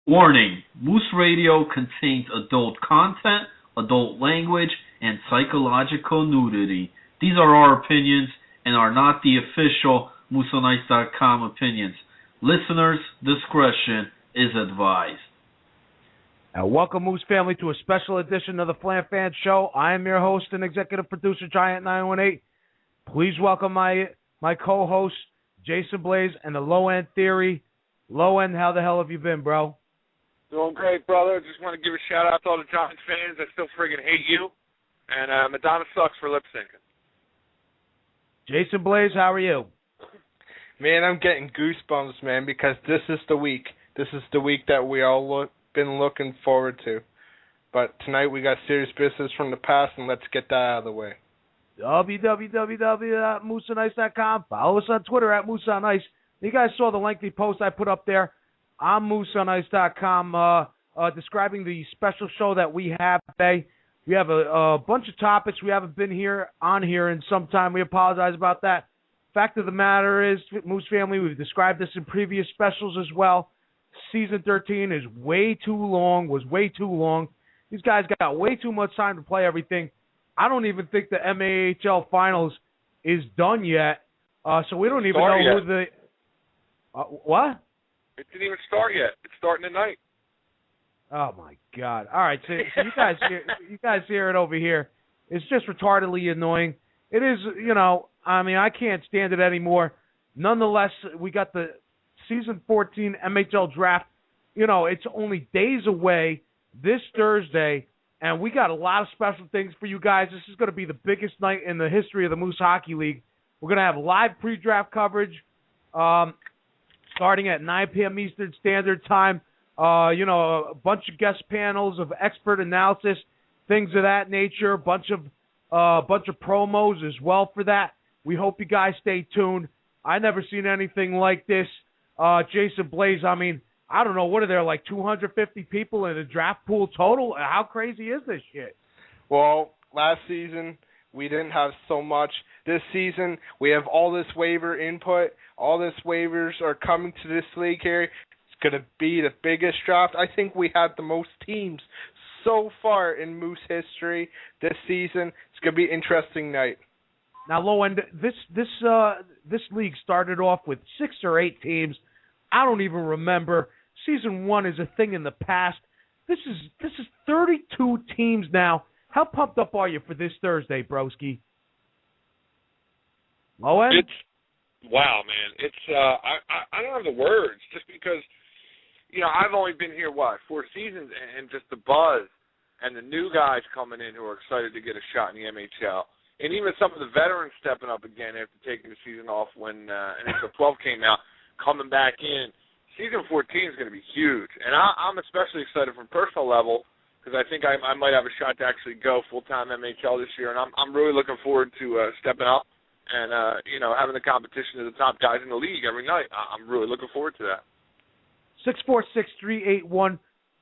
Warning: Moose Radio contains adult content, adult language, and psychological nudity. These are our opinions and are not the official MooseOnIce.com opinions. Listeners' discretion is advised. Welcome, Moose family, to a special edition of the FlanFanShow. I am your host and executive producer, Giant918. Please welcome my co-host, Jason Blaze, and the Low End Theory. Low End, how the hell have you been, bro? Doing great, brother. Just want to give a shout-out to all the Giants fans that still friggin' hate you. And Madonna sucks for lip-syncing. Jason Blaze, how are you? Man, I'm getting goosebumps, man, because this is the week. This is the week that we all been looking forward to. But tonight we got serious business from the past, and let's get that out of the way. www.mooseonice.com. Follow us on Twitter at MooseOnIce. You guys saw the lengthy post I put up there on MooseOnIce.com describing the special show that we have today. We have a bunch of topics. We haven't been on here in some time. We apologize about that. Fact of the matter is, Moose family, we've described this in previous specials as well. Season 13 is way too long, was way too long. These guys got way too much time to play everything. I don't even think the MAHL Finals is done yet, so we don't even know who the... what? It didn't even start yet. It's starting tonight. Oh, my God. All right, so you guys hear it over here. It's just retardedly annoying. It is, I can't stand it anymore. Nonetheless, we got the Season 14 MHL Draft. It's only days away this Thursday, and we got a lot of special things for you guys. This is going to be the biggest night in the history of the Moose Hockey League. We're going to have live pre-draft coverage starting at 9 p.m. Eastern Standard Time. A bunch of guest panels of expert analysis, things of that nature, a bunch of promos as well for that. We hope you guys stay tuned. I never seen anything like this. Jason Blaze, I don't know, what are there, like 250 people in the draft pool total? How crazy is this shit? Well, last season we didn't have so much. This season we have all this waiver input. All this waivers are coming to this league here. It's going to be the biggest draft. I think we had the most teams so far in Moose history this season. It's going to be an interesting night. Now, Low End, this league started off with 6 or 8 teams. I don't even remember. Season 1 is a thing in the past. This is 32 teams now. How pumped up are you for this Thursday, broski? Low End? Wow, man. It's I don't have the words just because, I've only been here, 4 seasons, and just the buzz and the new guys coming in who are excited to get a shot in the MHL. And even some of the veterans stepping up again after taking the season off when NHL 12 came out, coming back in. Season 14 is going to be huge. And I'm especially excited from a personal level because I think I might have a shot to actually go full-time MHL this year. And I'm really looking forward to stepping up and, having the competition of the top guys in the league every night. I'm really looking forward to that.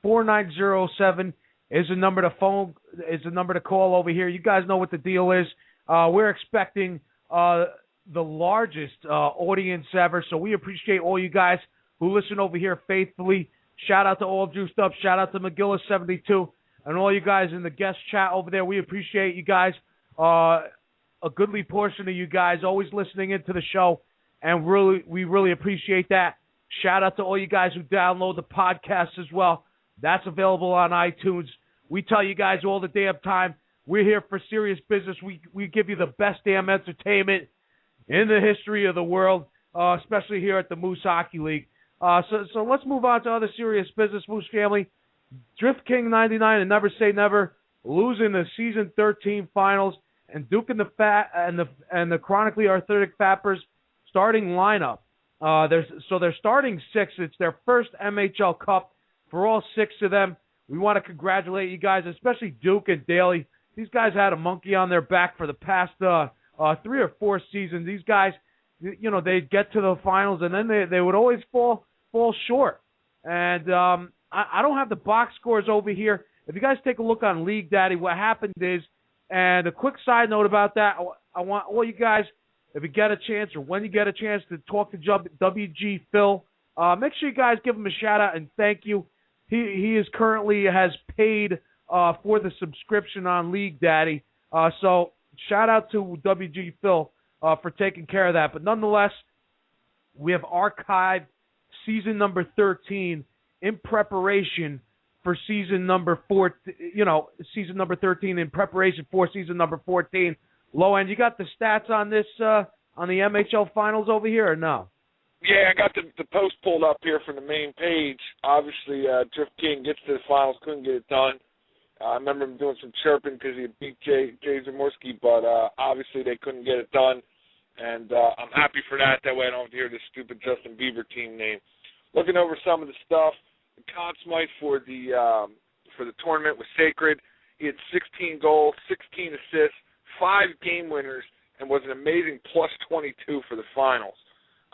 646-381-4907 is the number to phone, is the number to call over here. You guys know what the deal is. We're expecting the largest audience ever, so we appreciate all you guys who listen over here faithfully. Shout out to All Juiced Up. Shout out to McGillis72 and all you guys in the guest chat over there. We appreciate you guys. A goodly portion of you guys always listening into the show, and we really appreciate that. Shout out to all you guys who download the podcast as well. That's available on iTunes. We tell you guys all the damn time, we're here for serious business. We give you the best damn entertainment in the history of the world, especially here at the Moose Hockey League. So let's move on to other serious business, Moose family. Drift King 99 and Never Say Never losing the season 13 finals, and Duke and the chronically arthritic Fappers starting lineup. They're starting 6. It's their first MHL Cup for all 6 of them. We want to congratulate you guys, especially Duke and Daly. These guys had a monkey on their back for the past 3 or 4 seasons. These guys, they'd get to the finals, and then they would always fall short. And I don't have the box scores over here. If you guys take a look on League Daddy, what happened is, and a quick side note about that, I want all you guys, if you get a chance or when you get a chance to talk to WG Phil, make sure you guys give him a shout-out and thank you. he is currently has paid for the subscription on League Daddy. So shout out to WG Phil for taking care of that. But nonetheless, we have archived season number 13 in preparation for season number 4. Season number 13 in preparation for season number 14. Low end, you got the stats on this on the MHL finals over here or no? Yeah, I got the post pulled up here from the main page. Obviously, Drift King gets to the finals, couldn't get it done. I remember him doing some chirping because he beat Jay Zamorsky, but obviously they couldn't get it done. And I'm happy for that. That way I don't have to hear this stupid Justin Bieber team name. Looking over some of the stuff, the Conn Smythe for the tournament was Sacred. He had 16 goals, 16 assists, 5 game winners, and was an amazing plus 22 for the finals.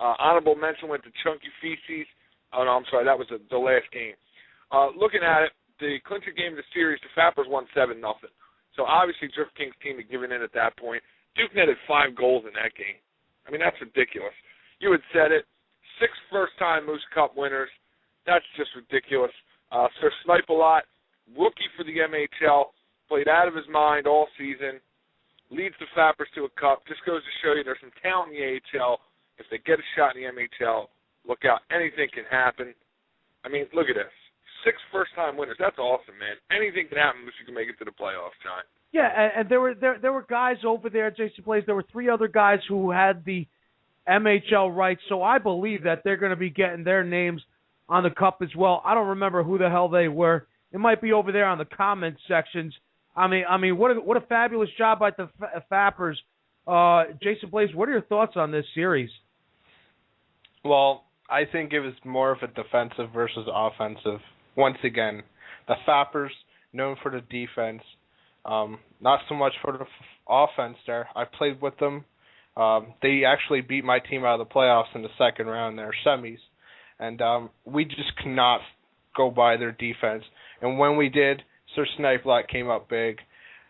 Honorable mention went to Chunky Feces. Oh, no, I'm sorry. That was the last game. Looking at it, the clincher game of the series, the Fappers won 7-0. So obviously Drift King's team had given in at that point. Duke netted 5 goals in that game. I mean, that's ridiculous. You had said it. 6 first-time Moose Cup winners. That's just ridiculous. Sir Snipe-A-Lot, rookie for the MHL, played out of his mind all season, leads the Fappers to a cup. Just goes to show you there's some talent in the AHL. If they get a shot in the MHL, look out. Anything can happen. I mean, look at this. 6 first-time winners. That's awesome, man. Anything can happen if you can make it to the playoffs, John. Yeah, and there were guys over there at Jason Blaze. There were 3 other guys who had the MHL rights, so I believe that they're going to be getting their names on the cup as well. I don't remember who the hell they were. It might be over there on the comment sections. I mean, what a fabulous job by the Fappers. Jason Blaze, what are your thoughts on this series? Well, I think it was more of a defensive versus offensive. Once again, the Fappers, known for the defense, not so much for the offense there. I played with them. They actually beat my team out of the playoffs in the second round, their semis. And we just could not go by their defense. And when we did, Sir Snipe-A-Lot came up big.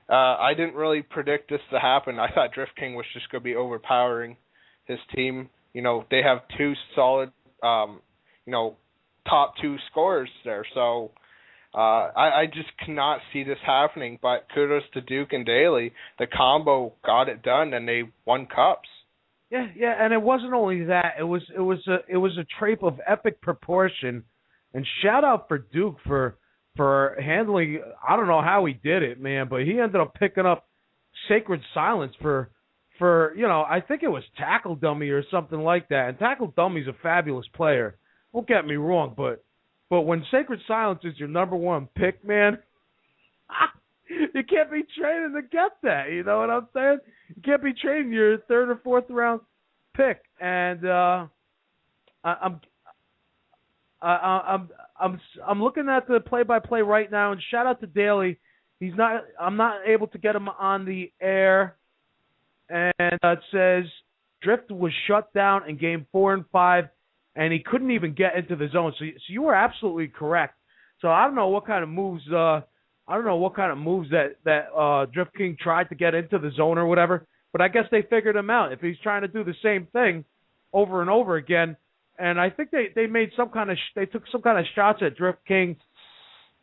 I didn't really predict this to happen. I thought Drift King was just going to be overpowering his team. You know, they have 2 solid, top 2 scorers there. So I just cannot see this happening. But kudos to Duke and Daly. The combo got it done, and they won cups. Yeah, and it wasn't only that. It was a trip of epic proportion. And shout out for Duke for handling. I don't know how he did it, man, but he ended up picking up Sacred Silence for I think it was Tackle Dummy or something like that. And Tackle Dummy's a fabulous player. Don't get me wrong, but when Sacred Silence is your number 1 pick, man, you can't be trading to get that. You know what I'm saying? You can't be trading your 3rd or 4th round pick. And I'm looking at the play-by-play right now, and shout out to Daly. I'm not able to get him on the air. And it says Drift was shut down in game 4 and 5, and he couldn't even get into the zone. So you were absolutely correct. So I don't know what kind of moves. That Drift King tried to get into the zone or whatever. But I guess they figured him out. If he's trying to do the same thing over and over again, and I think they made they took some kind of shots at Drift King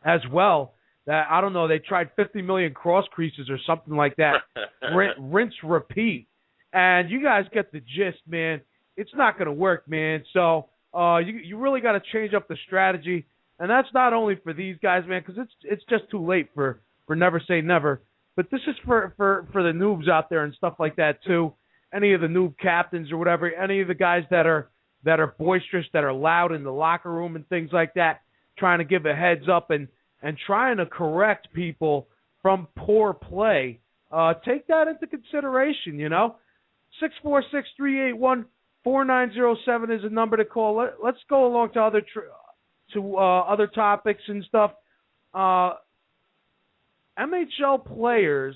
as well. That I don't know. They tried 50 million cross creases or something like that. Rinse, repeat. And you guys get the gist, man. It's not going to work, man. So you really got to change up the strategy. And that's not only for these guys, man, because it's just too late for Never Say Never. But this is for the noobs out there and stuff like that too. Any of the noob captains or whatever. Any of the guys that are boisterous, that are loud in the locker room and things like that, trying to give a heads up and trying to correct people from poor play. Take that into consideration, 646-381-4907 is a number to call. Let's go along to other topics and stuff. MHL players,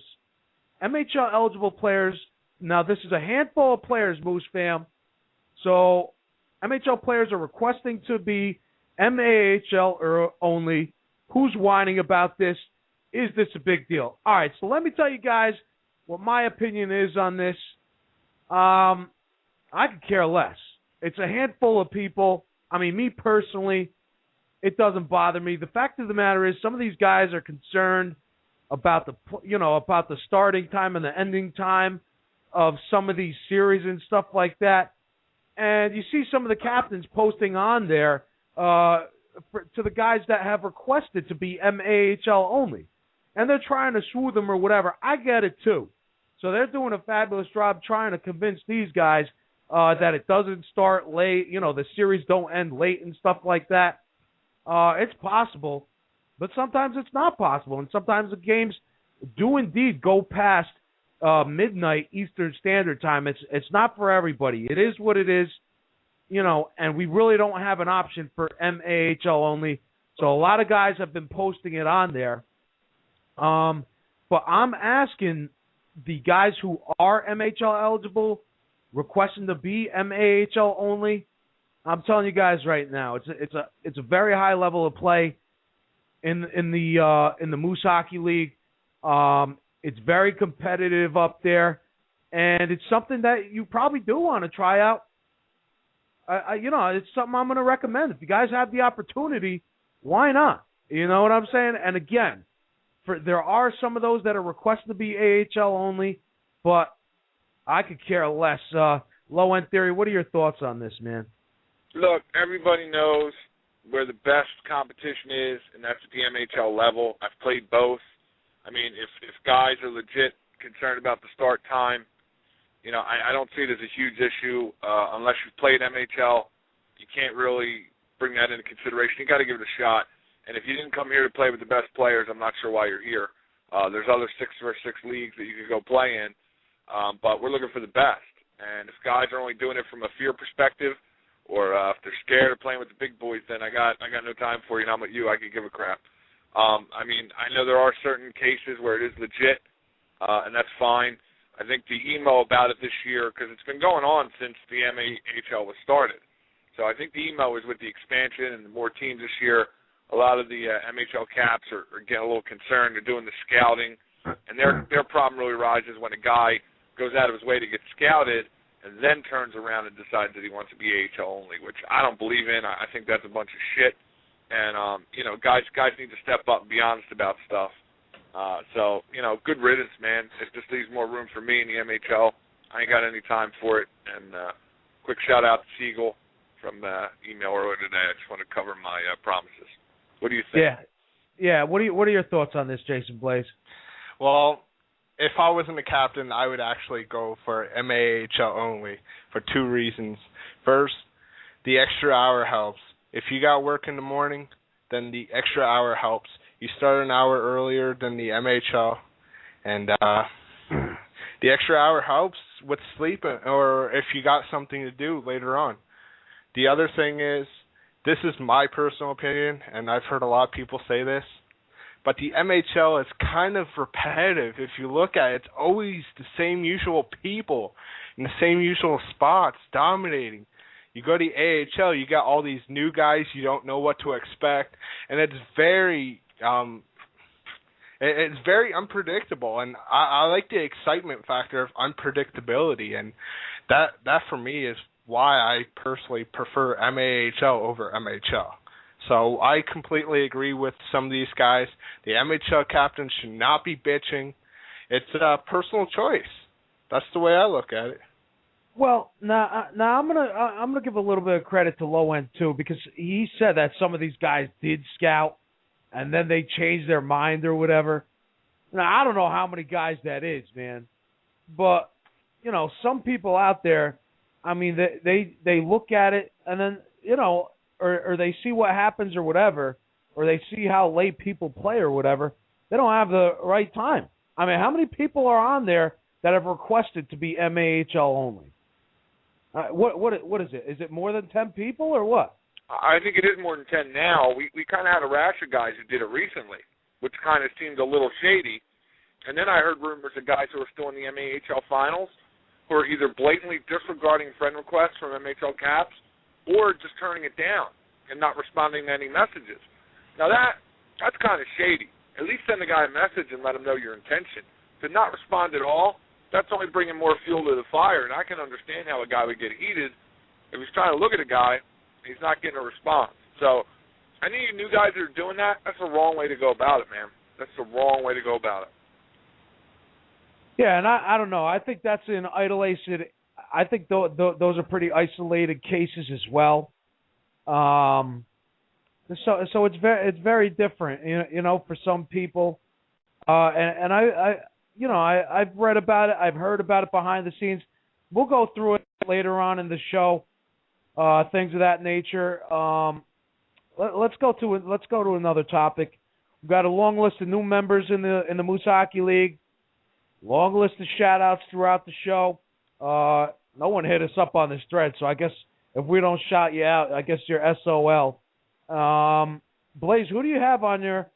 MHL eligible players. Now this is a handful of players, Moose fam. So MHL players are requesting to be MAHL or only. Who's whining about this? Is this a big deal? All right, so let me tell you guys what my opinion is on this. I could care less. It's a handful of people. I mean, me personally, it doesn't bother me. The fact of the matter is, some of these guys are concerned about the starting time and the ending time of some of these series and stuff like that. And you see some of the captains posting on there to the guys that have requested to be MAHL only, and they're trying to swoo them or whatever. I get it too. So they're doing a fabulous job trying to convince these guys that it doesn't start late, the series don't end late and stuff like that. It's possible, but sometimes it's not possible, and sometimes the games do indeed go past midnight Eastern Standard Time. It's not for everybody. It is what it is, and we really don't have an option for MAHL only. So a lot of guys have been posting it on there. But I'm asking the guys who are MHL eligible, requesting to be MAHL only. I'm telling you guys right now, it's a very high level of play in the Moose Hockey League. It's very competitive up there, and it's something that you probably do want to try out. It's something I'm going to recommend. If you guys have the opportunity, why not? You know what I'm saying? And again, there are some of those that are requested to be AHL only, but I could care less. Low End Theory, what are your thoughts on this, man? Look, everybody knows where the best competition is, and that's at the MHL level. I've played both. I mean, if guys are legit concerned about the start time, I don't see it as a huge issue unless you've played MHL. You can't really bring that into consideration. You got to give it a shot. And if you didn't come here to play with the best players, I'm not sure why you're here. There's other 6-versus-6 leagues that you could go play in, but we're looking for the best. And if guys are only doing it from a fear perspective, or if they're scared of playing with the big boys, then I got no time for you. And I'm with you. I could give a crap. I know there are certain cases where it is legit, and that's fine. I think the emo about it this year, because it's been going on since the MAHL was started. So I think the emo is with the expansion and the more teams this year. A lot of the MHL caps are getting a little concerned. They're doing the scouting, and their problem really arises when a guy goes out of his way to get scouted and then turns around and decides that he wants to be AHL only, which I don't believe in. I think that's a bunch of shit. And, guys need to step up and be honest about stuff. Good riddance, man. It just leaves more room for me in the MHL. I ain't got any time for it. And quick shout-out to Siegel from email earlier today. I just want to cover my promises. What do you think? Yeah. What are your thoughts on this, Jason Blaze? Well, if I wasn't a captain, I would actually go for MAHL only for two reasons. First, the extra hour helps. If you got work in the morning, then the extra hour helps. You start an hour earlier than the MHL, and the extra hour helps with sleep or if you got something to do later on. The other thing is, this is my personal opinion, and I've heard a lot of people say this, but the MHL is kind of repetitive. If you look at it, it's always the same usual people in the same usual spots dominating. You go to the AHL, you got all these new guys, you don't know what to expect, and it's very unpredictable, and I like the excitement factor of unpredictability, and that for me is why I personally prefer MAHL over MHL. So I completely agree with some of these guys. The MHL captains should not be bitching. It's a personal choice. That's the way I look at it. Well, now I'm gonna give a little bit of credit to Low End too, because he said that some of these guys did scout and then they changed their mind or whatever. Now I don't know how many guys that is, man, but some people out there, I mean, they look at it and then or they see what happens or whatever, or they see how late people play or whatever. They don't have the right time. I mean, how many people are on there that have requested to be MAHL only? What is it? Is it more than 10 people or what? I think it is more than 10 now. We kind of had a rash of guys who did it recently, which kind of seemed a little shady. And then I heard rumors of guys who are still in the MAHL finals who are either blatantly disregarding friend requests from MHL caps or just turning it down and not responding to any messages. Now that's kind of shady. At least send the guy a message and let him know your intention. To not respond at all, that's only bringing more fuel to the fire, and I can understand how a guy would get heated if he's trying to look at a guy and he's not getting a response. So Any of you new guys that are doing that, that's the wrong way to go about it, man. That's the wrong way to go about it. Yeah, and I don't know. I think that's an isolated. I think those are pretty isolated cases as well. So it's very different, you know, for some people. And I've read about it. I've heard about it behind the scenes. We'll go through it later on in the show. Things of that nature. Let's go to another topic. We've got a long list of new members in the Moose Hockey League. Long list of shout-outs throughout the show. No one hit us up on this thread, so I guess if we don't shout you out, I guess you're SOL. Blaze, who do you have on your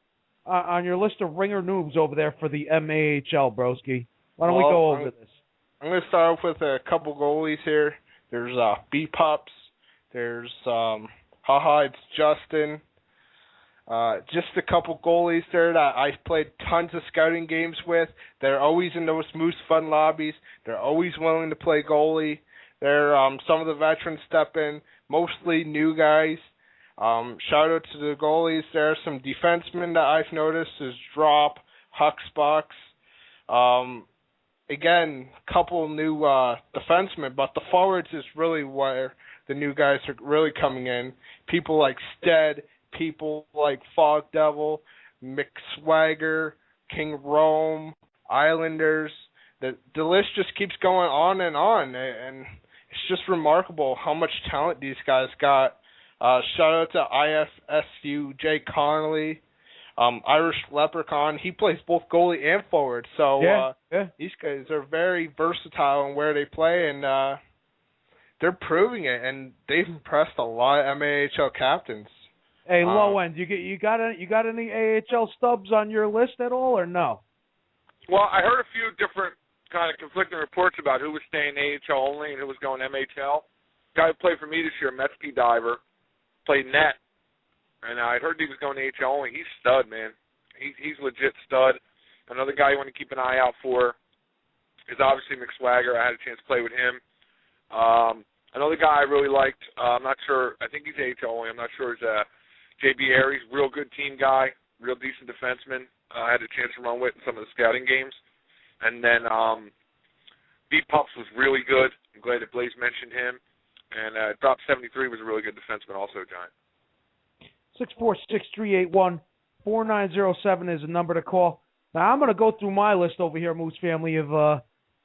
list of ringer noobs over there for the MAHL, broski? Why don't we go over this? I'm going to start off with a couple goalies here. There's B-Pups. There's it's Justin. Just a couple goalies there that I've played tons of scouting games with. They're always in those Moose Fun lobbies. They're always willing to play goalie. They're some of the veterans step in, mostly new guys. Shout out to the goalies. There are some defensemen that I've noticed is Drop, Huxbox. Again, couple new defensemen, but the forwards is really where the new guys are really coming in. People like Stead, people like Fog Devil, McSwagger, King Rome, Islanders. The list just keeps going on, and it's just remarkable how much talent these guys got. Shout out to IFSU, Jay Connolly, Irish Leprechaun. He plays both goalie and forward, so these guys are very versatile in where they play, and they're proving it, and they've impressed a lot of MAHL captains. Hey, Low End, you got any AHL stubs on your list at all, or no? Well, I heard a few different kind of conflicting reports about who was staying AHL only and who was going MHL. Guy who played for me this year, Metsky Diver, played net, and I heard he was going AHL only. He's stud, man. He's legit stud. Another guy you want to keep an eye out for is obviously McSwagger. I had a chance to play with him. Another guy I really liked, I'm not sure, I think he's AHL only, I'm not sure, is J.B. Aries, real good team guy, real decent defenseman. I had a chance to run with in some of the scouting games. And then B-Pups was really good. I'm glad that Blaze mentioned him. And Drop 73 was a really good defenseman also, Giant. 646-381-4907 is the number to call. Now, I'm going to go through my list over here, Moose family, of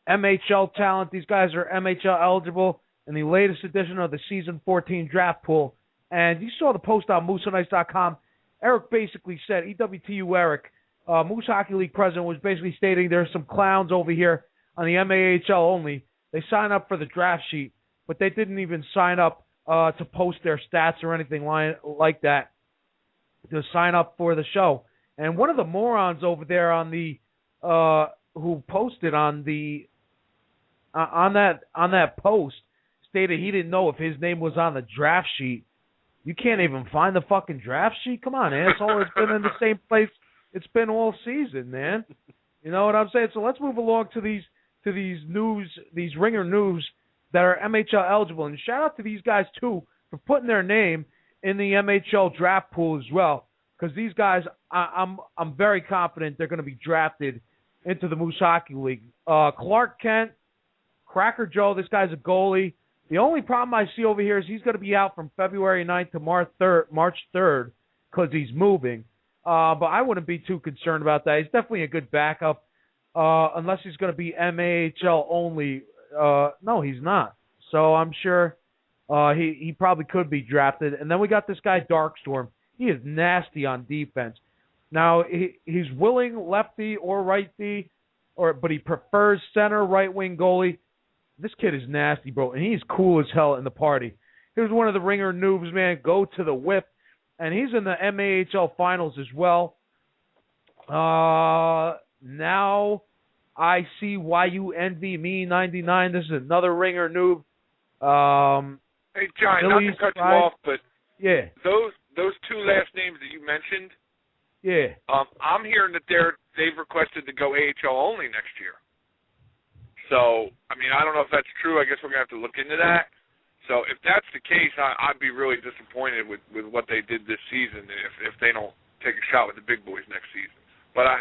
MHL talent. These guys are MHL eligible in the latest edition of the Season 14 draft pool. And you saw the post on MooseOnIce.com. Eric basically said, EWTU Eric, Moose Hockey League president, was basically stating there's some clowns over here on the MAHL only. They sign up for the draft sheet, but they didn't even sign up to post their stats or anything like that to sign up for the show. And one of the morons over there on the who posted on the on that post stated he didn't know if his name was on the draft sheet. You can't even find the fucking draft sheet? Come on, asshole. It's been in the same place it's been all season, man. You know what I'm saying? So let's move along to these ringer news that are MHL eligible. And shout out to these guys, too, for putting their name in the MHL draft pool as well. Because these guys, I'm very confident they're going to be drafted into the Moose Hockey League. Clark Kent, Cracker Joe, this guy's a goalie. The only problem I see over here is he's going to be out from February 9th to March 3rd because he's moving. But I wouldn't be too concerned about that. He's definitely a good backup unless he's going to be MAHL only. No, he's not. So I'm sure he probably could be drafted. And then we got this guy, Darkstorm. He is nasty on defense. Now, he's willing lefty or righty, but he prefers center, right-wing goalie. This kid is nasty, bro, and he's cool as hell in the party. Here's one of the ringer noobs, man. Go to the whip. And he's in the MAHL finals as well. Now I see why you envy me, 99. This is another ringer noob. Hey, John, not to cut you off, but yeah, those two last names that you mentioned, yeah, I'm hearing that they've requested to go AHL only next year. So, I mean, I don't know if that's true. I guess we're going to have to look into that. So if that's the case, I'd be really disappointed with what they did this season if they don't take a shot with the big boys next season. But I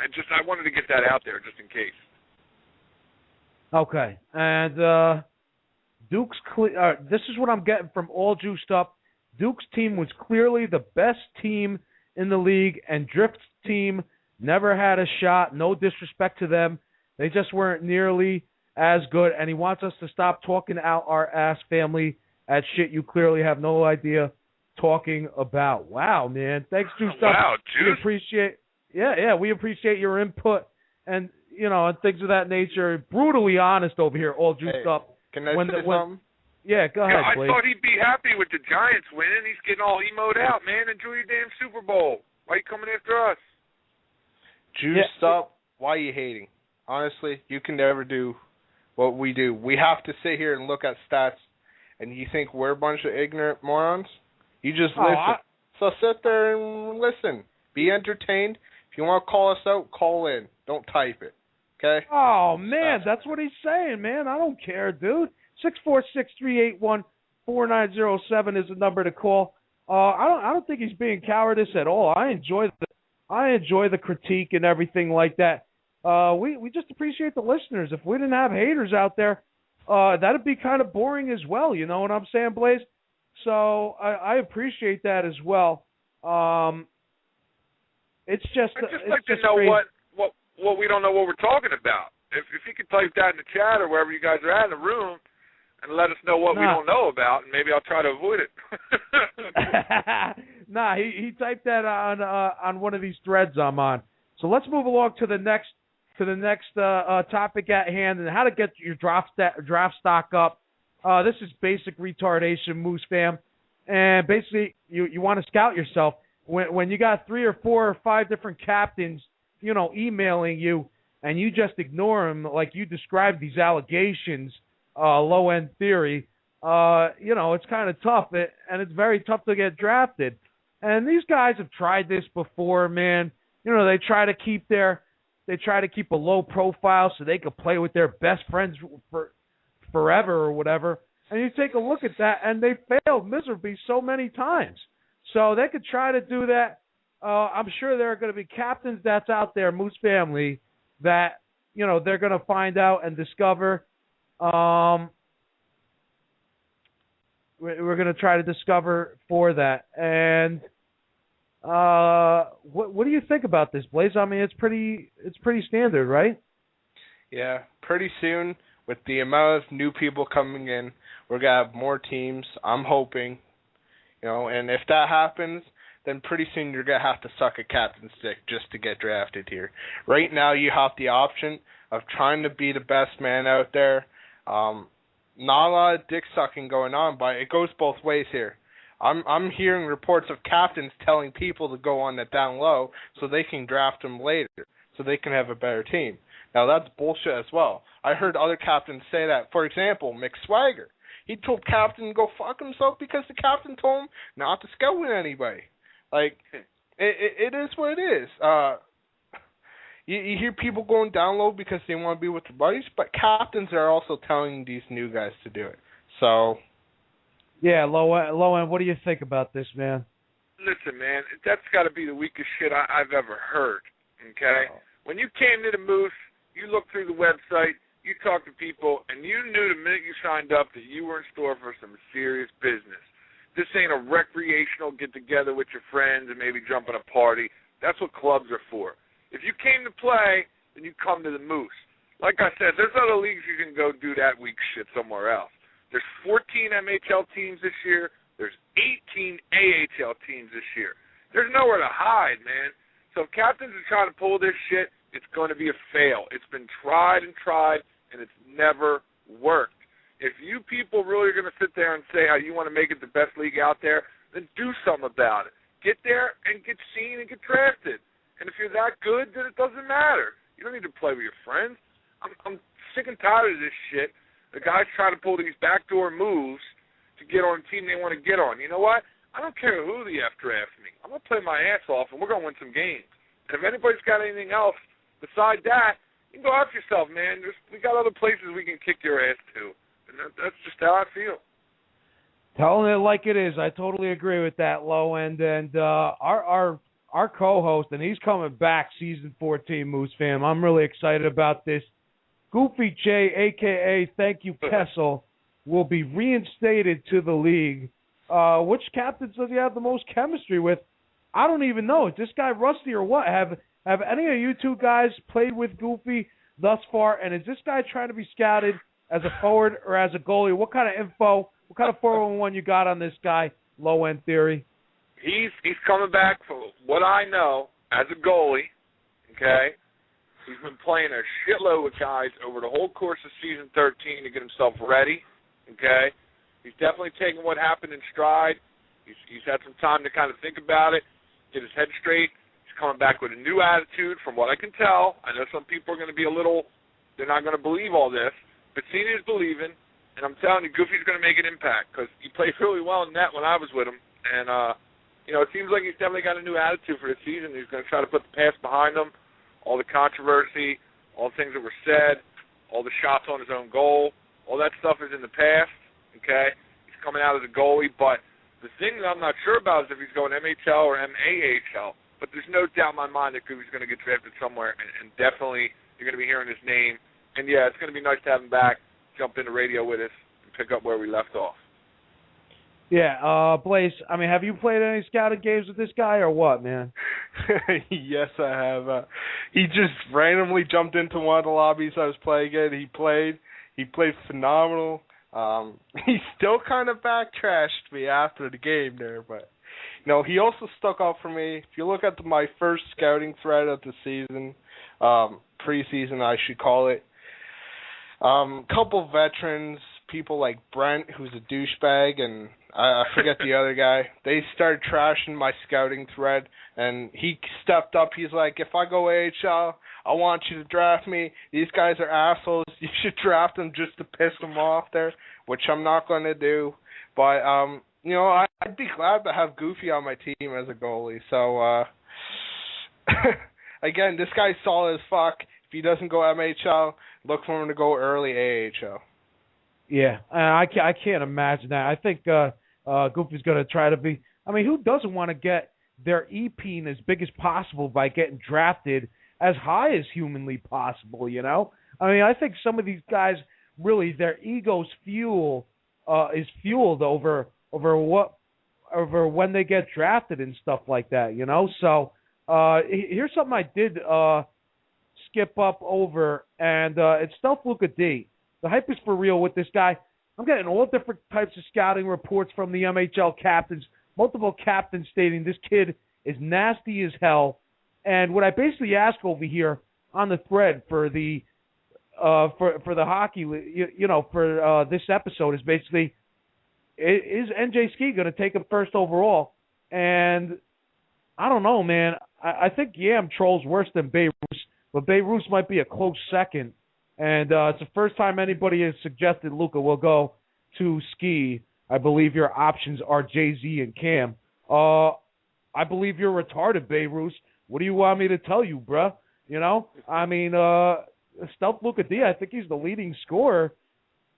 wanted to get that out there just in case. Okay, and Duke's this is what I'm getting from All Juiced Up. Duke's team was clearly the best team in the league, and Drift's team never had a shot. No disrespect to them. They just weren't nearly as good, and he wants us to stop talking out our ass, family, at shit you clearly have no idea talking about. Wow, man. Thanks, Juiced Up. Wow, Juice. We appreciate we appreciate your input and and things of that nature. Brutally honest over here, All Juiced Up. Can I say something? Yeah, go ahead, I Blaze. thought he'd be happy with the Giants winning. He's getting all emoed out, man. Enjoy your damn Super Bowl. Why are you coming after us? Juiced Up, why are you hating? Honestly, you can never do what we do. We have to sit here and look at stats, and you think we're a bunch of ignorant morons? You just listen. So sit there and listen. Be entertained. If you want to call us out, call in. Don't type it. Okay? Oh, man, that's what he's saying, man. I don't care, dude. 646-381-4907 is the number to call. I don't think he's being cowardice at all. I enjoy the critique and everything like that. We just appreciate the listeners. If we didn't have haters out there, that'd be kind of boring as well. You know what I'm saying, Blaze? So I appreciate that as well. It's just I'd just like to know what we don't know what we're talking about. If you could type that in the chat or wherever you guys are at in the room and let us know what we don't know about, and maybe I'll try to avoid it. Nah, he typed that on one of these threads I'm on. So let's move along to the next topic at hand and how to get your draft stock up. This is basic retardation, Moose fam, and basically you want to scout yourself when you got 3 or 4 or 5 different captains, emailing you, and you just ignore them like you described these allegations, low end theory. It's kind of tough, and it's very tough to get drafted. And these guys have tried this before, man. They try to keep a low profile so they could play with their best friends forever or whatever. And you take a look at that, and they failed miserably so many times. So they could try to do that. I'm sure there are going to be captains that's out there, Moose family, that they're going to find out and discover. We're going to try to discover for that. And what do you think about this, Blaze? I mean, it's pretty standard, right? Yeah, pretty soon with the amount of new people coming in, we're going to have more teams. I'm hoping, and if that happens, then pretty soon you're going to have to suck a captain stick just to get drafted here. Right now you have the option of trying to be the best man out there. Not a lot of dick sucking going on, but it goes both ways here. I'm hearing reports of captains telling people to go on that down low so they can draft them later, so they can have a better team. Now that's bullshit as well. I heard other captains say that. For example, Mick Swagger. He told captain to go fuck himself because the captain told him not to scout with anybody. Like, it is what it is. You hear people going down low because they want to be with their buddies, but captains are also telling these new guys to do it. So, yeah, low end. What do you think about this, man? Listen, man, that's got to be the weakest shit I've ever heard. Okay, when you came to the Moose, you looked through the website, you talked to people, and you knew the minute you signed up that you were in store for some serious business. This ain't a recreational get-together with your friends and maybe jump at a party. That's what clubs are for. If you came to play, then you come to the Moose. Like I said, there's other leagues you can go do that weak shit somewhere else. There's 14 MHL teams this year. There's 18 AHL teams this year. There's nowhere to hide, man. So if captains are trying to pull this shit, it's going to be a fail. It's been tried, and it's never worked. If you people really are going to sit there and say how you want to make it the best league out there, then do something about it. Get there and get seen and get drafted. And if you're that good, then it doesn't matter. You don't need to play with your friends. I'm sick and tired of this shit. The guys trying to pull these backdoor moves to get on a team they want to get on. You know what? I don't care who the F drafts me. I'm going to play my ass off, and we're going to win some games. And if anybody's got anything else beside that, you can go after yourself, man. We got other places we can kick your ass to. And that's just how I feel. Telling it like it is. I totally agree with that, Low End. And our co-host, and he's coming back, season 14, Moose fam. I'm really excited about this. Goofy J, a.k.a. Thank You Kessel, will be reinstated to the league. Which captains does he have the most chemistry with? I don't even know. Is this guy rusty or what? Have any of you two guys played with Goofy thus far? And is this guy trying to be scouted as a forward or as a goalie? What kind of info, what kind of 411 you got on this guy, Low End Theory? He's coming back, for what I know, as a goalie, okay? He's been playing a shitload with guys over the whole course of season 13 to get himself ready, okay? He's definitely taken what happened in stride. He's had some time to kind of think about it, get his head straight. He's coming back with a new attitude from what I can tell. I know some people are going to be they're not going to believe all this, but seeing is believing, and I'm telling you, Goofy's going to make an impact because he played really well in net when I was with him, and, it seems like he's definitely got a new attitude for this season. He's going to try to put the past behind him. All the controversy, all the things that were said, all the shots on his own goal, all that stuff is in the past, okay? He's coming out as a goalie, but the thing that I'm not sure about is if he's going MHL or MAHL, but there's no doubt in my mind that Goofy's going to get drafted somewhere, and definitely you're going to be hearing his name. And, yeah, it's going to be nice to have him back, jump into radio with us, and pick up where we left off. Yeah, Blaze, have you played any scouting games with this guy or what, man? Yes, I have. He just randomly jumped into one of the lobbies I was playing in. He played phenomenal. He still kind of backtrashed me after the game there, but he also stuck up for me. If you look at my first scouting thread of the season, preseason I should call it, couple veterans, people like Brent, who's a douchebag, and I forget the other guy. They started trashing my scouting thread, and he stepped up. He's like, if I go AHL, I want you to draft me. These guys are assholes. You should draft them just to piss them off there, which I'm not going to do. But, I'd be glad to have Goofy on my team as a goalie. So, again, this guy's solid as fuck. If he doesn't go MHL, look for him to go early AHL. Yeah, I can't imagine that. I think Goofy's going to try to be – who doesn't want to get their EP as big as possible by getting drafted as high as humanly possible, I think some of these guys really, their egos is fueled over when they get drafted and stuff like that, So here's something I did skip up over, and it's Stealth Luca D. The hype is for real with this guy. I'm getting all different types of scouting reports from the MHL captains, multiple captains stating this kid is nasty as hell. And what I basically ask over here on the thread for the hockey, for this episode is basically, is NJ Ski going to take him first overall? And I don't know, man. I think Yam trolls worse than Beirut, but Beirut might be a close second. And it's the first time anybody has suggested Luca will go to Ski. I believe your options are Jay-Z and Cam. I believe you're retarded, Beirut. What do you want me to tell you, bruh? Stealth Luca D, I think he's the leading scorer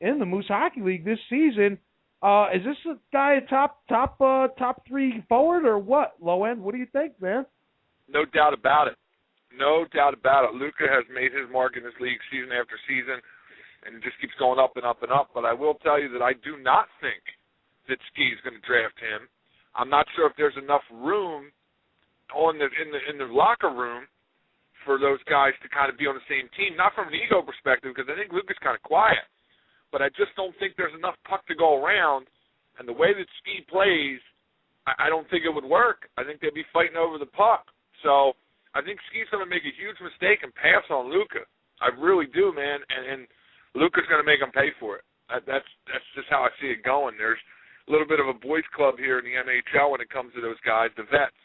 in the Moose Hockey League this season. Is this a guy a top three forward or what, Low End? What do you think, man? No doubt about it. No doubt about it. Luca has made his mark in this league season after season, and it just keeps going up and up and up. But I will tell you that I do not think that Ski's going to draft him. I'm not sure if there's enough room in the locker room for those guys to kind of be on the same team. Not from an ego perspective, because I think Luca's kind of quiet. But I just don't think there's enough puck to go around. And the way that Ski plays, I don't think it would work. I think they'd be fighting over the puck. So I think Ski's going to make a huge mistake and pass on Luca. I really do, man. And Luca's going to make him pay for it. That's just how I see it going. There's a little bit of a boys' club here in the NHL when it comes to those guys, the vets.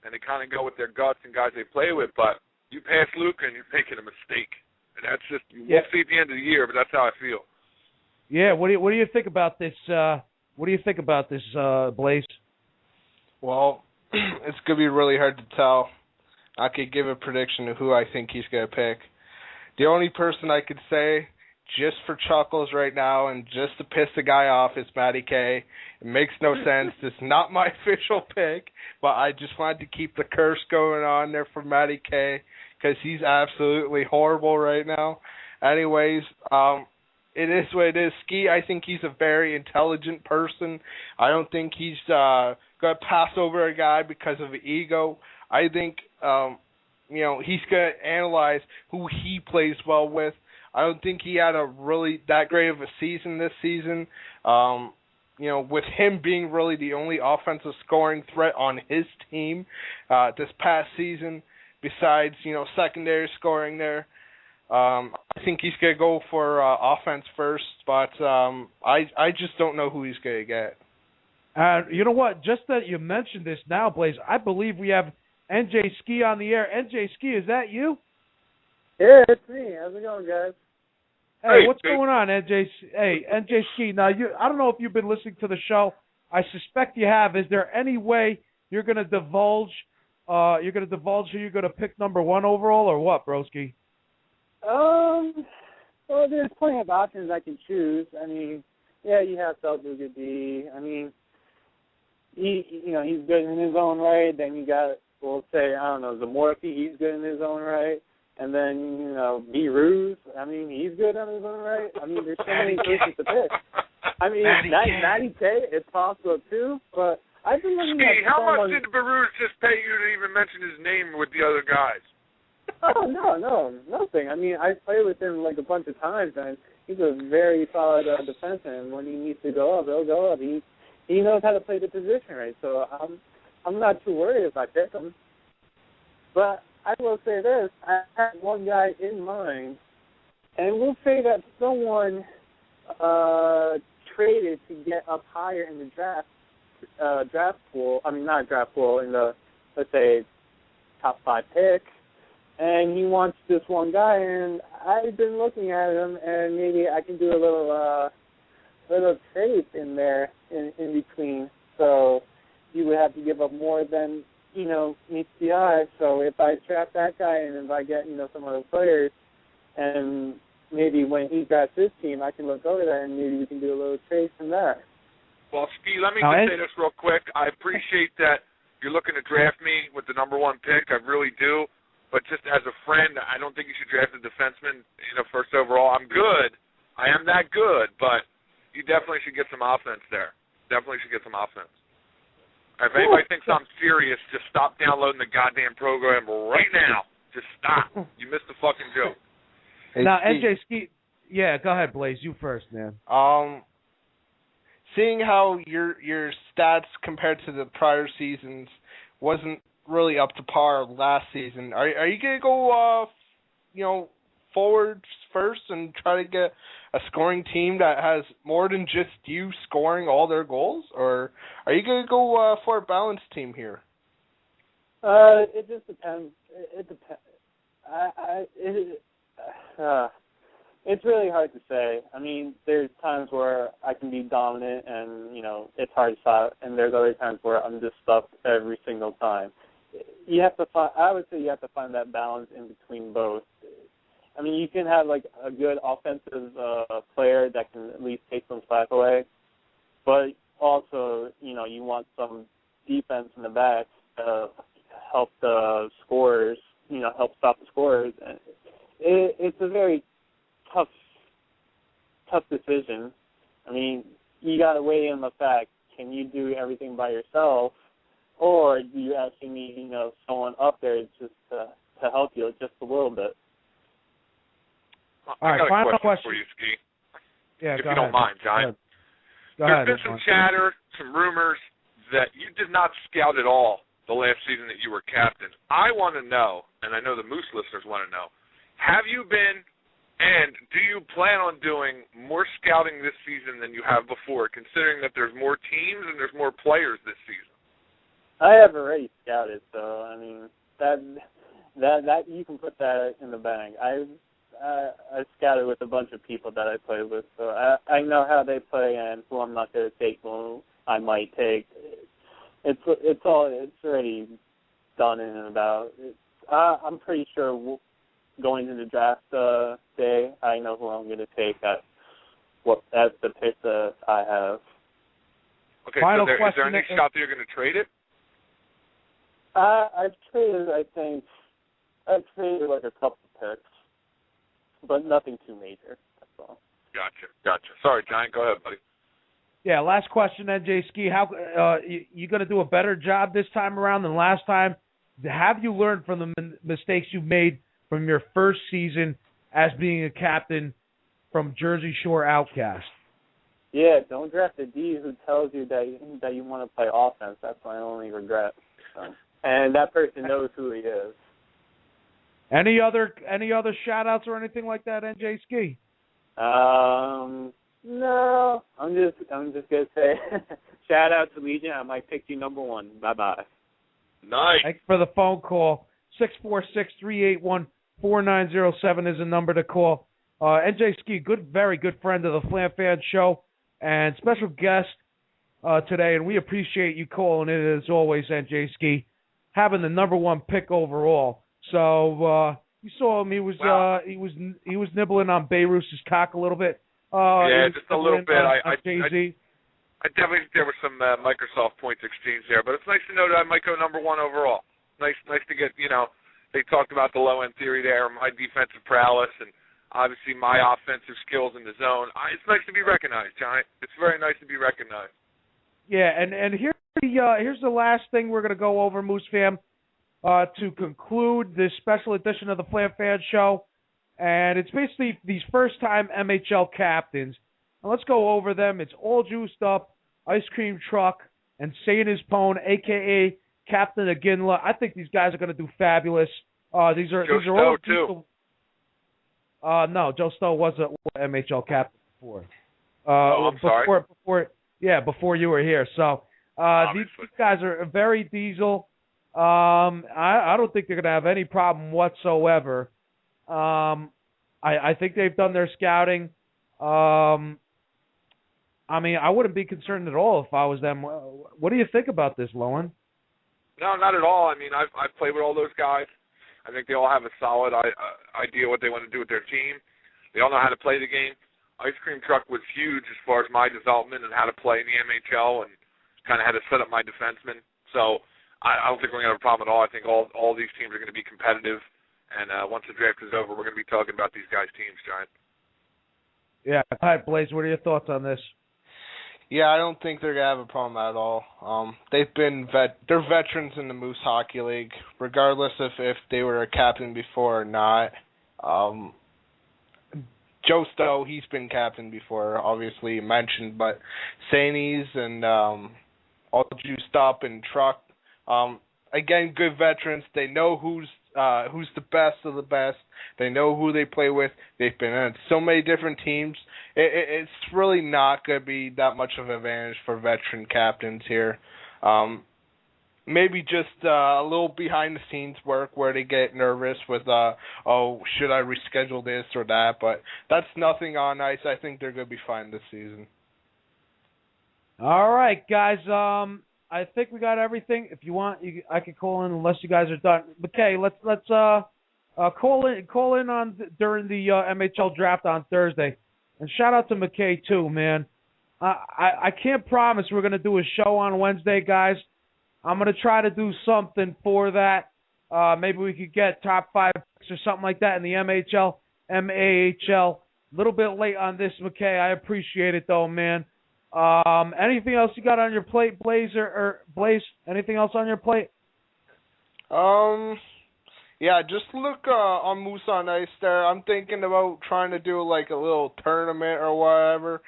And they kind of go with their guts and guys they play with. But you pass Luca and you're making a mistake. And that's just, we'll see at the end of the year, but that's how I feel. Yeah, what do you think about this? What do you think about this, Blaze? Well, it's going to be really hard to tell. I could give a prediction of who I think he's going to pick. The only person I could say, just for chuckles right now and just to piss the guy off is Matty K. It makes no sense. It's not my official pick, but I just wanted to keep the curse going on there for Matty K because he's absolutely horrible right now. Anyways, it is what it is. Ski, I think he's a very intelligent person. I don't think he's going to pass over a guy because of ego. I think, he's going to analyze who he plays well with. I don't think he had a really that great of a season this season. With him being really the only offensive scoring threat on his team this past season, besides, secondary scoring there. I think he's going to go for offense first, but I just don't know who he's going to get. You know what? Just that you mentioned this now, Blaze, I believe we have NJ Ski on the air. NJ Ski, is that you? Yeah, it's me. How's it going, guys? Hey, what's going on, NJ? Hey, NJ Ski. Now, I don't know if you've been listening to the show. I suspect you have. Is there any way you're going to divulge? Who you're going to pick number 1 overall, or what, Broski? Well, there's plenty of options I can choose. I mean, yeah, you have Seljuk D. I mean, he's good in his own right. Then you got, we'll say, I don't know, Zamorski. He's good in his own right. And then, B. Ruse, I mean, he's good on his own right. I mean, there's so many choices to pick. I mean, Matty K, it's possible too, but I've been looking at how much did Baruz just pay you to even mention his name with the other guys? Oh, no, nothing. I mean, I played with him like a bunch of times, and he's a very solid defenseman. When he needs to go up, he'll go up. He knows how to play the position right, so I'm not too worried if I pick him. But I will say this, I have one guy in mind, and we'll say that someone traded to get up higher in the draft pool, I mean not draft pool, in the, let's say, top 5 pick, and he wants this one guy, and I've been looking at him, and maybe I can do a little trade in there, in between, so you would have to give up more than meets the eye. So if I draft that guy and if I get, some other players, and maybe when he drafts his team, I can look over there and maybe we can do a little trade from there. Well, Steve, let me just say this real quick. I appreciate that you're looking to draft me with the number 1 pick. I really do. But just as a friend, I don't think you should draft a defenseman, first overall. I'm good. I am that good, but you definitely should get some offense there. Definitely should get some offense. If anybody thinks I'm serious, just stop downloading the goddamn program right now. Just stop. You missed the fucking joke. Now, NJ Ski, yeah, go ahead, Blaze. You first, man. Seeing how your stats compared to the prior seasons wasn't really up to par last season, are you gonna go forwards first and try to get a scoring team that has more than just you scoring all their goals, or are you going to go for a balanced team here? It just depends. It depends. It's really hard to say. I mean, there's times where I can be dominant and, it's hard to stop, and there's other times where I'm just stuck every single time. I would say you have to find that balance in between both. I mean, you can have, like, a good offensive player that can at least take some slack away, but also, you want some defense in the back to help the scorers, help stop the scorers. It's a very tough decision. I mean, you got to weigh in the fact, can you do everything by yourself, or do you actually need, someone up there just to help you just a little bit? I got a question for you, Ski. Yeah, if you don't mind, John. There's been some chatter, some rumors that you did not scout at all the last season that you were captain. I want to know, and I know the Moose listeners want to know, have you been and do you plan on doing more scouting this season than you have before, considering that there's more teams and there's more players this season? I have already scouted, so, I mean, that you can put that in the bag. I scouted with a bunch of people that I played with, so I know how they play and who I'm not going to take, who I might take. It's already done in and about. I'm pretty sure going into draft day, I know who I'm going to take at the pick that I have. Okay, Final so is there question. any shot that you're going to trade it? I've traded like a couple picks, but nothing too major. That's all. Gotcha. Sorry, Giant. Go ahead, buddy. Yeah, last question, NJ Ski. How you going to do a better job this time around than last time? Have you learned from the mistakes you made from your first season as being a captain from Jersey Shore Outcast? Yeah, don't draft a D who tells you that you want to play offense. That's my only regret. So. And that person knows who he is. Any other shout-outs or anything like that, NJ Ski? No. I'm just gonna say shout out to Legion. I might pick you number 1. Bye. Nice. Thanks for the phone call. 646-381-4907 is the number to call. NJ Ski, very good friend of the FlanFanShow and special guest today, and we appreciate you calling in as always, NJ Ski, having the number 1 pick overall. So you saw him; he was nibbling on Beirut's cock a little bit. Just a little bit. Jay-Z. I definitely think there was some Microsoft points exchange there, but it's nice to know that I might go number 1 overall. Nice to get, they talked about the low-end theory there, my defensive prowess, and obviously my offensive skills in the zone. It's nice to be recognized, Giant. It's very nice to be recognized. Yeah, and here's the last thing we're going to go over, Moose Fam, to conclude this special edition of the FlanFanShow, and it's basically these first-time MHL captains. Now let's go over them. It's All Juiced Up, Ice Cream Truck, and Saint Pone, a.k.a. Captain Aginla. I think these guys are going to do fabulous. These are all too. No, Joe Stowe was an MHL captain before. I'm sorry. Before you were here. So these guys are very diesel. I don't think they're going to have any problem whatsoever. I think they've done their scouting. I wouldn't be concerned at all if I was them. What do you think about this, Lowen? No, not at all. I've played with all those guys. I think they all have a solid idea what they want to do with their team. They all know how to play the game. Ice Cream Truck was huge as far as my development and how to play in the MHL and kind of how to set up my defensemen. So I don't think we're going to have a problem at all. I think all these teams are going to be competitive. And once the draft is over, we're going to be talking about these guys' teams, Giant. Yeah. All right, Blaze, what are your thoughts on this? Yeah, I don't think they're gonna have a problem at all. They're veterans in the Moose Hockey League, regardless if they were a captain before or not. Joe Stowe, he's been captain before, obviously you mentioned, but Sanies and All Juiced Up and Truck, again, good veterans. They know who's the best of the best. They know who they play with. They've been on so many different teams. It's really not going to be that much of an advantage for veteran captains here. Maybe just a little behind-the-scenes work where they get nervous with, should I reschedule this or that? But that's nothing on ice. I think they're going to be fine this season. All right, guys. I think we got everything. If you want, I can call in unless you guys are done. McKay, let's call in on during the MHL draft on Thursday, and shout out to McKay too, man. I can't promise we're gonna do a show on Wednesday, guys. I'm gonna try to do something for that. Maybe we could get top 5 picks or something like that in the MHL, MAHL. A little bit late on this, McKay. I appreciate it though, man. Anything else you got on your plate, Blaze or Blaze? Anything else on your plate? Yeah, just look on Moose on Ice there. I'm thinking about trying to do like a little tournament or whatever.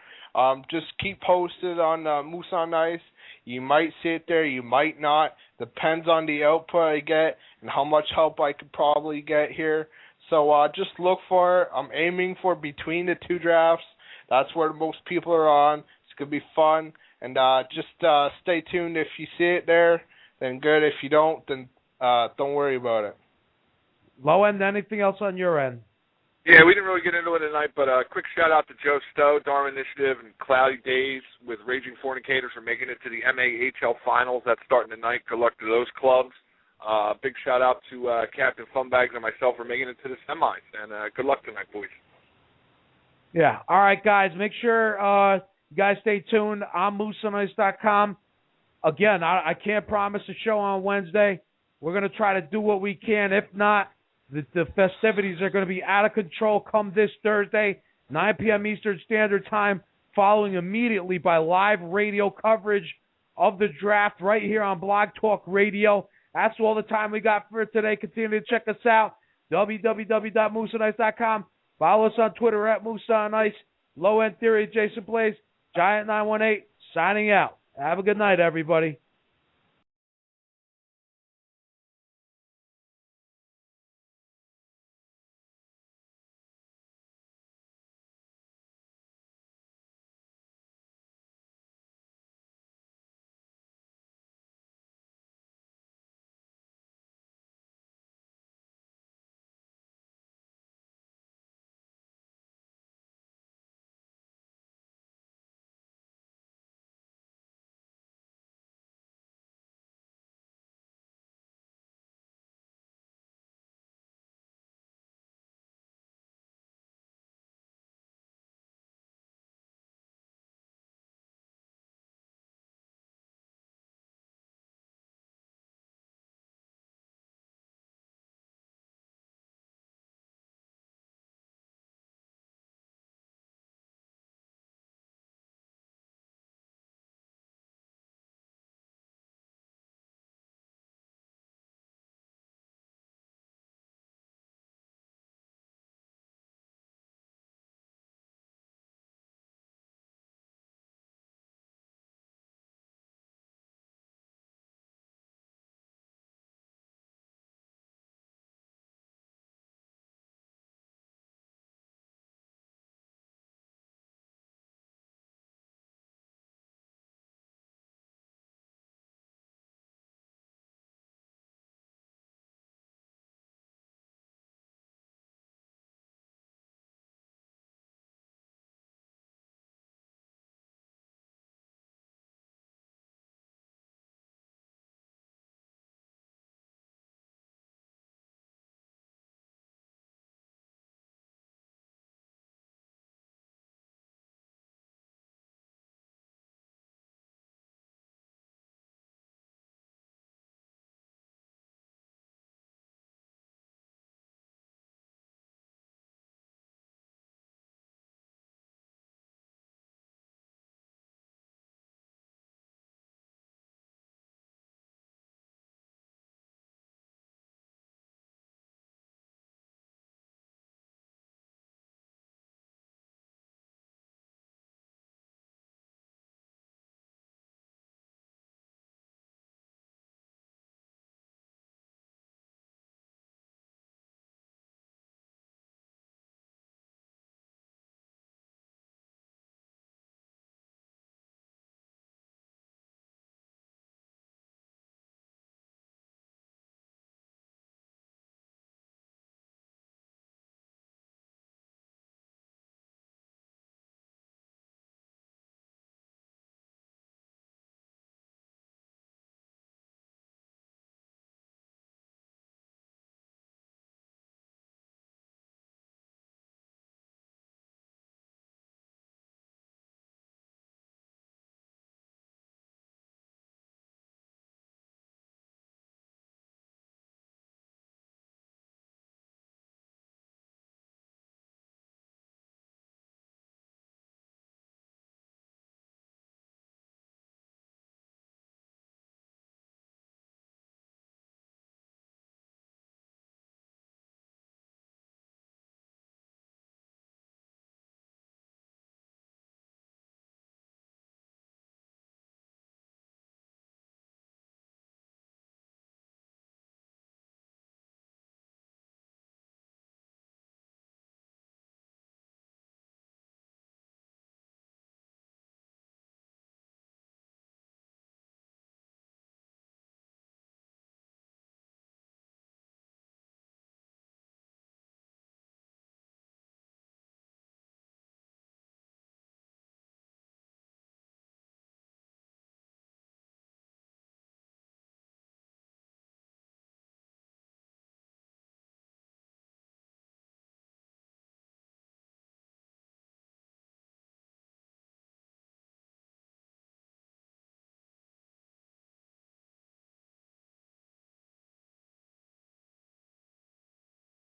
Just keep posted on Moose on Ice. You might see it there, you might not. Depends on the output I get and how much help I could probably get here. So just look for it. I'm aiming for between the 2 drafts. That's where most people are on. It's going to be fun. And just stay tuned. If you see it there, then good. If you don't, then don't worry about it. Low end, anything else on your end? Yeah, we didn't really get into it tonight, but a quick shout-out to Joe Stowe, Dharma Initiative, and Cloudy Days with Raging Fornicators for making it to the MAHL Finals. That's starting tonight. Good luck to those clubs. Big shout out to Captain Funbags and myself for making it to the semis. And good luck tonight, boys. Yeah. All right, guys. Make sure you guys stay tuned on MooseOnIce.com. Again, I can't promise a show on Wednesday. We're going to try to do what we can. If not, the festivities are going to be out of control come this Thursday, 9 p.m. Eastern Standard Time, following immediately by live radio coverage of the draft right here on Blog Talk Radio. That's all the time we got for today. Continue to check us out, www.mooseonice.com. Follow us on Twitter at MooseOnIce. Low End Theory, Jason Plays, Giant918, signing out. Have a good night, everybody.